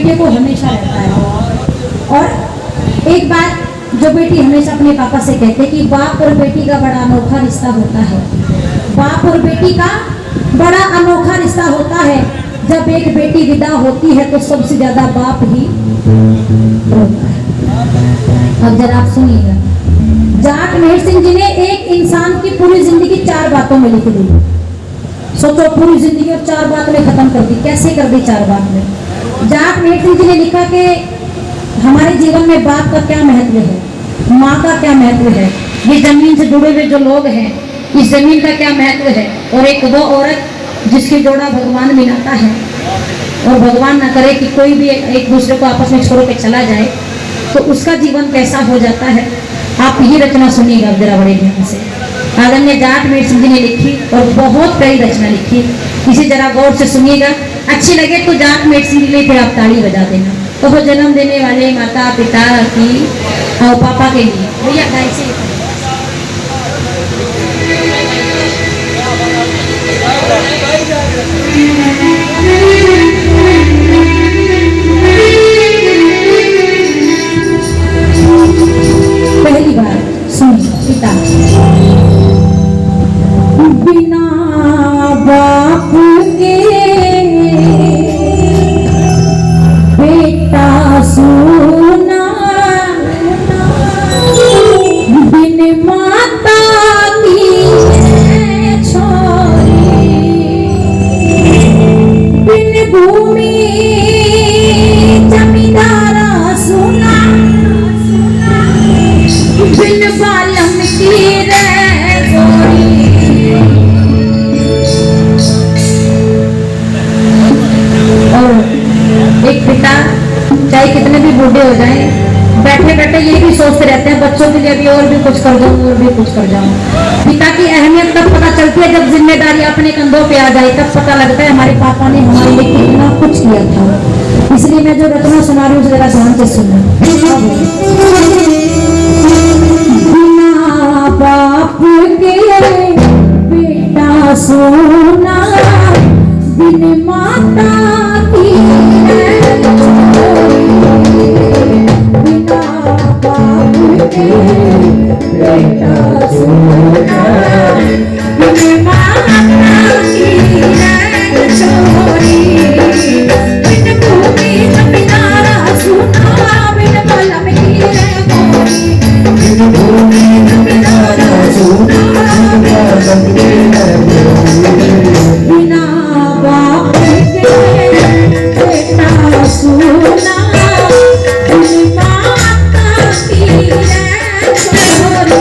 बेटे को हमेशा रहता है। और एक बात जो बेटी हमेशा अपने पापा से कहते कि बाप और बेटी का बड़ा अनोखा रिश्ता होता है। बाप और बेटी का बड़ा अनोखा रिश्ता होता है। जब एक बेटी विदा होती है तो सबसे ज्यादा बाप ही रोता है। अब जरा आप सुनिएगा, जाट मेहर सिंह जी ने एक इंसान की पूरी जिंदगी 4 बातों में लिख दी। सोचो, पूरी जिंदगी और 4 बात में खत्म कर दी। कैसे कर दी 4 बात में? जाट मेहर सिंह जी ने लिखा कि हमारे जीवन में बाप का क्या महत्व है, माँ का क्या महत्व है, ये जमीन से जुड़े हुए जो लोग हैं इस जमीन का क्या महत्व है, और एक वो औरत जिसकी जोड़ा भगवान मिलाता है। और भगवान ना करे कि कोई भी एक दूसरे को आपस में छोड़ के चला जाए तो उसका जीवन कैसा हो जाता है। आप ये रचना सुनिएगा जरा बड़े ध्यान से। आदरणीय जाट मेहर सिंह जी ने लिखी और बहुत प्यारी रचना लिखी। इसे जरा गौर से सुनिएगा। अच्छी लगे तो जाट मेहर सिंह जी के लिए फिर आप ताली बजा देना। तो वो जन्म देने वाले माता पिता की और पापा के लिए भैया गाय से पहली बार सुनिए। पिता बिना बाप के बेटा सोना, बिन माता की छोरी, बिन भूमि जमींदारा सोना, बिन बालम की गोरी। और एक पिता चाहे कितने भी बूढ़े हो जाएं, बैठे बैठे ये भी सोचते रहते हैं बच्चों के लिए भी और भी कुछ कर जाऊं और भी कुछ कर जाऊं। पिता की अहमियत तब पता चलती है जब जिम्मेदारी अपने कंधों पे आ जाए, तब पता लगता है हमारे पापा ने हमारे लिए कितना कुछ किया था। इसलिए मैं जो रचना सुना रही हूँ जरा ध्यान से सुनना। बिना बाप के बेटा सोना, बिन माता की बिना बाप के बेटा सोना, बिन माता की छोरी, बिन भूमि जमींदारा सोना, बिन बलम की गोरी, बिन भूमि जमींदारा सोना, बिना बाप के बेटा सोना, बिन माता की छोरी।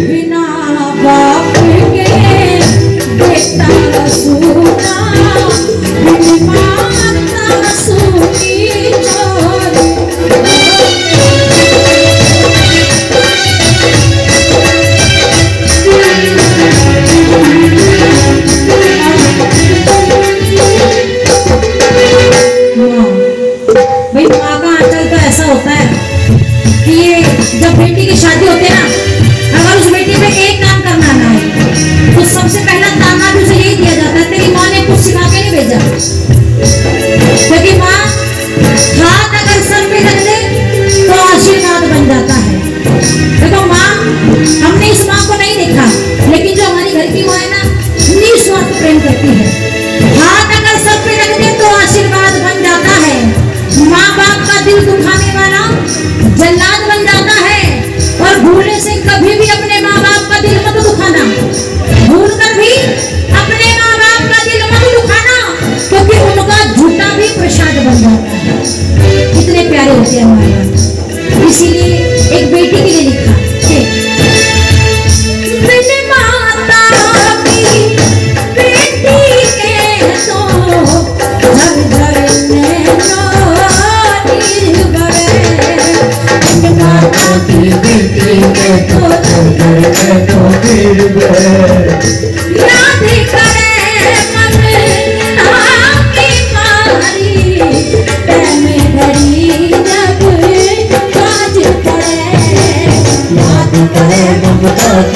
बिना बाप के बेटा सोना, बिन माता सोनी छोरी।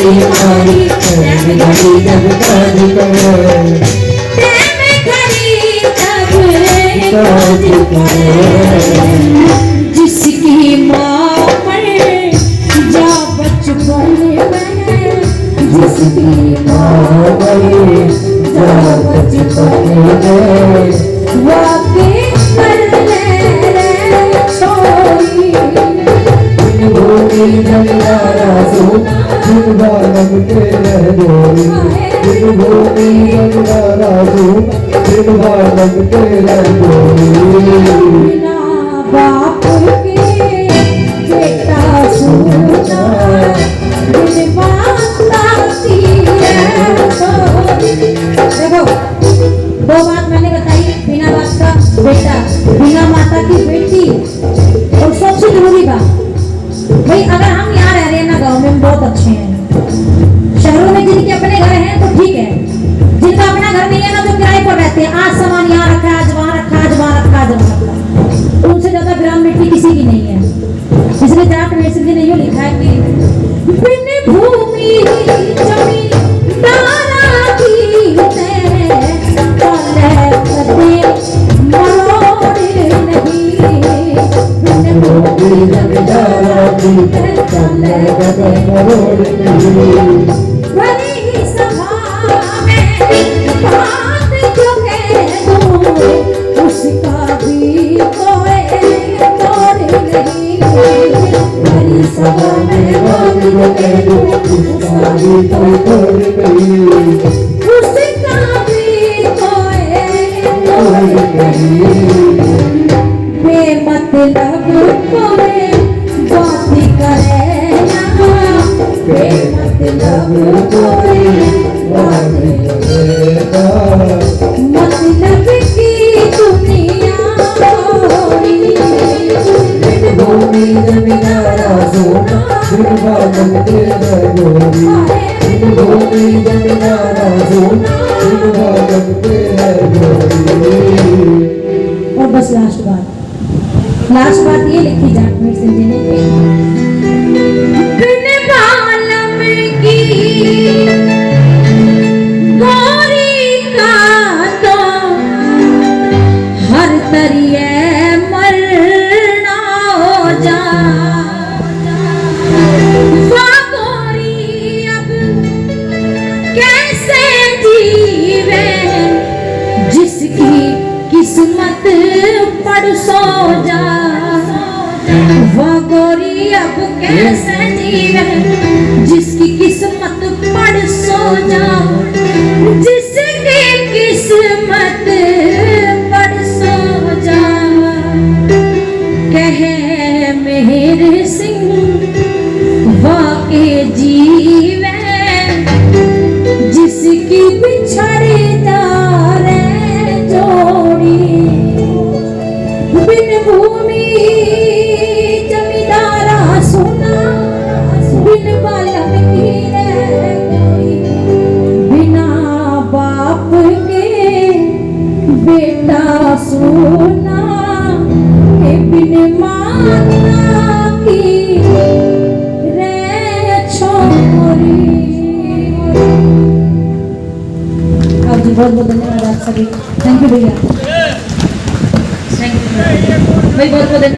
मारी टाइम घड़ी जब काज करे टाइम घड़ी जब काज करे जिसकी माँ मरे जा बचपन में जिसकी माँ गई जा बचपन में वाके कर ले रे छोरी भूमि जमींदारा सोना दिन बालक के रह गोरी भूमि जमींदारा सोना दिन बालक के रह गोरी बिना बाप के बेटा सोना बिन माता की छोरी। देखो दो बात मैंने बताई, बिना बाप का बेटा, बिना माता की बेटी, और सबसे जरूरी बात भाई अगर हम यहाँ रह रहे हैं ना गाँव में, हम बहुत अच्छे हैं। शहरों में जिनके अपने घर हैं तो ठीक है, जिनका अपना घर नहीं है ना, जो किराए पर रहते हैं, आज सामान यहाँ रखा है, आज वहाँ रखा, आज वहाँ रखा, आज वहाँ रखा, तो उनसे ज्यादा ग्राम मिट्टी किसी की नहीं है। इसलिए जाट वैसे जी ने यो लिखा है कि बिन भूमि जमींदारा की जमींदारा की चले गए मरोड़ नहीं बड़ी सभा में बात जो कह दूं उसका भी कोई तोड़ नहीं। बड़ी सभा में बात जो कह दूं उसका भी कोई तोड़ नहीं उसका भी कोई तोड़ नहीं बेमतलब कोई बात करे ना, बेमतलब कोई बात करेगा मतलब की दुनिया होई। भूमि जमींदारा सोना दिन बालक के रह गोरी भूमि जमींदारा सोना दिन बालक के रह गोरी। और बस लास्ट बात ये लिखी जाटमेर सिंह जी ने बिन बालम की गोरी का तो हर तरिए मरना हो जा। वाह गोरी अब कैसे जीवे जिसकी किस्मत पड़ सो जा। वाह गोरी अब कैसे जीवे जिसकी किस्मत पड़ सो जा, जिसकी किस्मत पड़ सो जा। कहे मेहर सिंह वाके जीवे जिसकी बिछड़ जा रे जोड़ी। बिन भूमि जमींदारा सोना बिन बालक की रे कोई, बिना बाप के बेटा सोना बिन माता की रे छोरी। आप जी बहुत बहुत धन्यवाद आप सभी। थैंक यू भैया, थैंक यू भाई, बहुत बहुत